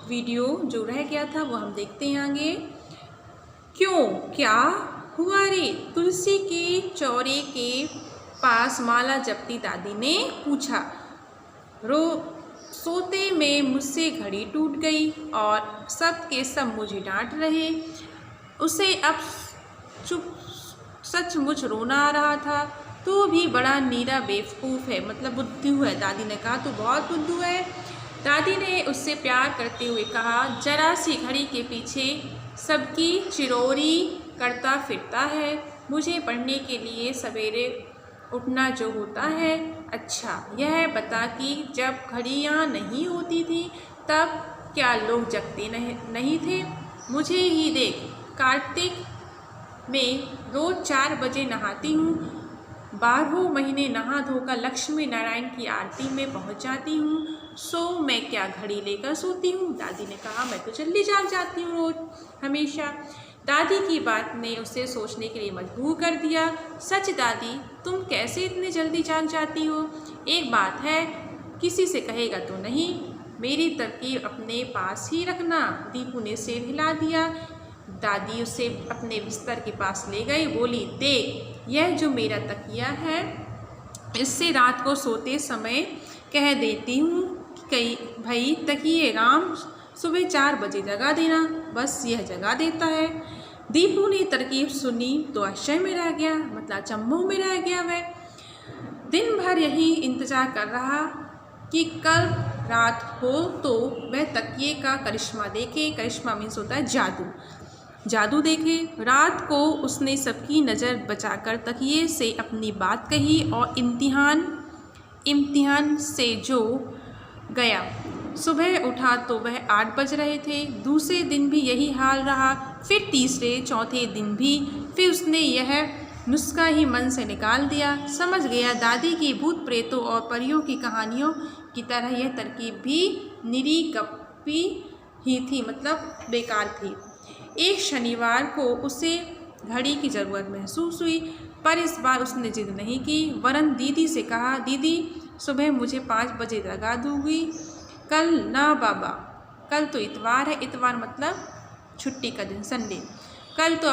Video जो रह गया था वो हम देखते हैं आगे। क्यों, क्या हुआ रे? तुलसी के चौरे के पास माला जपती दादी ने पूछा। सोते में मुझसे घड़ी टूट गई और सब के सब मुझे डांट रहे। उसे अब चुप सचमुच रोना आ रहा था। तू भी बड़ा नीरा बेवकूफ़ है, मतलब बुद्धू है। दादी ने कहा तू बहुत बुद्धू है। दादी ने उससे प्यार करते हुए कहा, जरा सी घड़ी के पीछे सबकी चिरौरी करता फिरता है। मुझे पढ़ने के लिए सवेरे उठना जो होता है। अच्छा यह बता कि जब घड़ियाँ नहीं होती थी तब क्या लोग जगते नहीं थे? मुझे ही देख, कार्तिक में रोज़ 4 बजे नहाती हूँ, 12 महीने नहा धोकर लक्ष्मी नारायण की आरती में पहुँच जाती हूँ। सो मैं क्या घड़ी लेकर सोती हूँ? दादी ने कहा मैं तो जल्दी जाग जाती हूँ रोज़ हमेशा। दादी की बात ने उसे सोचने के लिए मजबूर कर दिया। सच दादी, तुम कैसे इतनी जल्दी जाग जाती हो? एक बात है, किसी से कहेगा तो नहीं, मेरी तरकीब अपने पास ही रखना। दीपू ने सिर हिला दिया। दादी उसे अपने बिस्तर के पास ले गई। बोली, देख यह जो मेरा तकिया है, इससे रात को सोते समय कह देती हूँ कि भाई तकिए राम सुबह 4 बजे जगा देना, बस यह जगा देता है। दीपू ने तरकीब सुनी तो आश्चर्य में रह गया, मतलब अचंभों में रह गया। वह दिन भर यही इंतजार कर रहा कि कल रात हो तो वह तकिए का करिश्मा देखे। करिश्मा मीन्स होता है जादू, जादू देखे। रात को उसने सबकी नज़र बचाकर तकिए से अपनी बात कही और इम्तिहान से जो गया। सुबह उठा तो वह 8 बज रहे थे। दूसरे दिन भी यही हाल रहा, फिर तीसरे चौथे दिन भी। फिर उसने यह नुस्खा ही मन से निकाल दिया। समझ गया दादी की भूत प्रेतों और परियों की कहानियों की तरह यह तरकीब भी निरी गप्पी ही थी, मतलब बेकार थी। एक शनिवार को उसे घड़ी की ज़रूरत महसूस हुई, पर इस बार उसने जिद नहीं की, वरन दीदी से कहा, दीदी सुबह मुझे 5 बजे जगा दूँगी? कल ना बाबा, कल तो इतवार है। इतवार मतलब छुट्टी का दिन, संडे। कल तो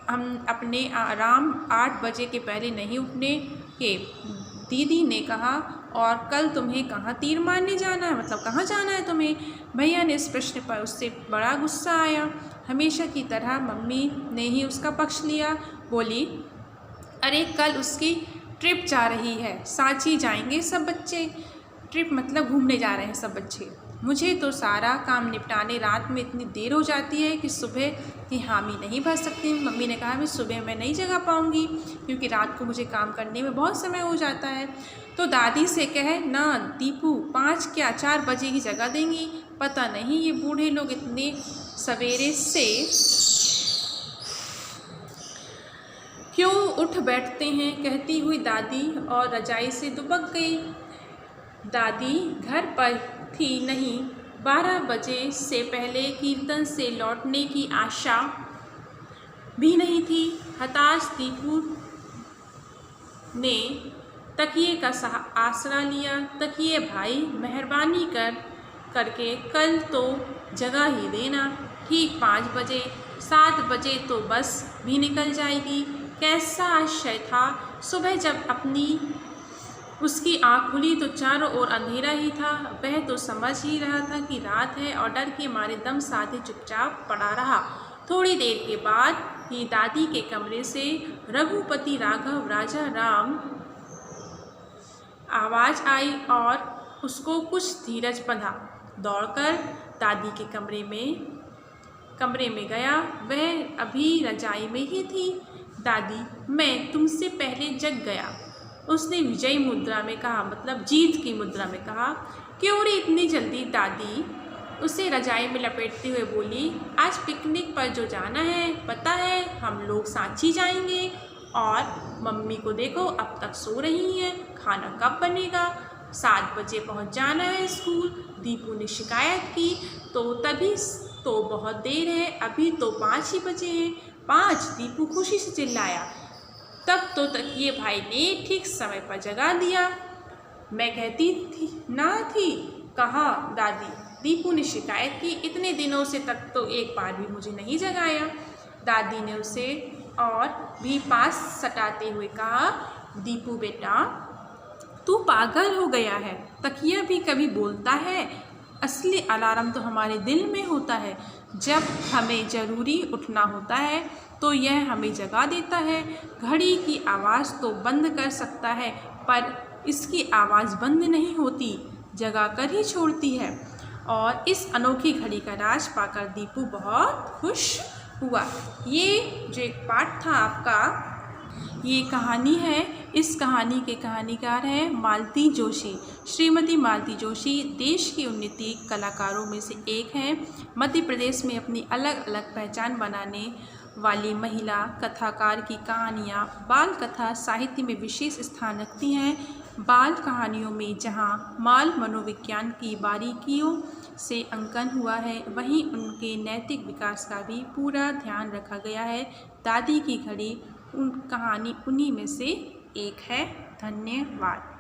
हम अपने आराम 8 बजे के पहले नहीं उठने के, दीदी ने कहा। और कल तुम्हें कहाँ तीर मारने जाना है, मतलब कहाँ जाना है तुम्हें? भैया ने इस प्रश्न पर उससे बड़ा गुस्सा आया। हमेशा की तरह मम्मी ने ही उसका पक्ष लिया। बोली, अरे कल उसकी ट्रिप जा रही है, सांची जाएंगे सब बच्चे। ट्रिप मतलब घूमने जा रहे हैं सब बच्चे। मुझे तो सारा काम निपटाने रात में इतनी देर हो जाती है कि सुबह की हामी नहीं भर सकती। मम्मी ने कहा मैं सुबह मैं नहीं जगा पाऊँगी क्योंकि रात को मुझे काम करने में बहुत समय हो जाता है। तो दादी से कहे ना दीपू, 5 क्या 4 बजे की जगह देंगी। पता नहीं ये बूढ़े लोग इतने सवेरे से क्यों उठ बैठते हैं, कहती हुई दादी और रजाई से दुबक गई। दादी घर पर थी नहीं। 12 बजे से पहले कीर्तन से लौटने की आशा भी नहीं थी। हताश दीपू ने तकिए का आसरा लिया। तकिए भाई, मेहरबानी करके कल तो जगह ही देना। ठीक 5 बजे, 7 बजे तो बस भी निकल जाएगी। कैसा आश्चर्य था। सुबह जब उसकी आँख खुली तो चारों ओर अंधेरा ही था। वह तो समझ ही रहा था कि रात है और डर के मारे दम साधे चुपचाप पड़ा रहा। थोड़ी देर के बाद ही दादी के कमरे से रघुपति राघव राजा राम आवाज़ आई और उसको कुछ धीरज बंधा। दौड़कर दादी के कमरे में गया। वह अभी रजाई में ही थी। दादी, मैं तुमसे पहले जग गया, उसने विजयी मुद्रा में कहा, मतलब जीत की मुद्रा में कहा। क्यों रे इतनी जल्दी? दादी उसे रजाई में लपेटते हुए बोली, आज पिकनिक पर जो जाना है पता है, हम लोग सांची जाएंगे। और मम्मी को देखो अब तक सो रही हैं, खाना कब बनेगा? 7 बजे पहुंच जाना है स्कूल। दीपू ने शिकायत की। तो तभी तो बहुत देर है, अभी तो 5 ही बजे हैं। 5? दीपू खुशी से चिल्लाया। तब तो तकिए भाई ने ठीक समय पर जगा दिया। मैं कहती थी ना थी, कहा दादी। दीपू ने शिकायत की, इतने दिनों से तक तो एक बार भी मुझे नहीं जगाया। दादी ने उसे और भी पास सटाते हुए कहा, दीपू बेटा, तू पागल हो गया है, तकिया भी कभी बोलता है। असली अलार्म तो हमारे दिल में होता है। जब हमें ज़रूरी उठना होता है तो यह हमें जगा देता है। घड़ी की आवाज़ तो बंद कर सकता है, पर इसकी आवाज़ बंद नहीं होती, जगा कर ही छोड़ती है। और इस अनोखी घड़ी का राज पाकर दीपू बहुत खुश हुआ। ये जो एक पाठ था आपका, ये कहानी है। इस कहानी के कहानीकार हैं मालती जोशी। श्रीमती मालती जोशी देश की उन्नति कलाकारों में से एक हैं। मध्य प्रदेश में अपनी अलग अलग पहचान बनाने वाली महिला कथाकार की कहानियाँ बाल कथा साहित्य में विशेष स्थान रखती हैं। बाल कहानियों में जहाँ बाल मनोविज्ञान की बारीकियों से अंकन हुआ है, वहीं उनके नैतिक विकास का भी पूरा ध्यान रखा गया है। दादी की घड़ी कहानी उन्हीं में से एक है। धन्यवाद।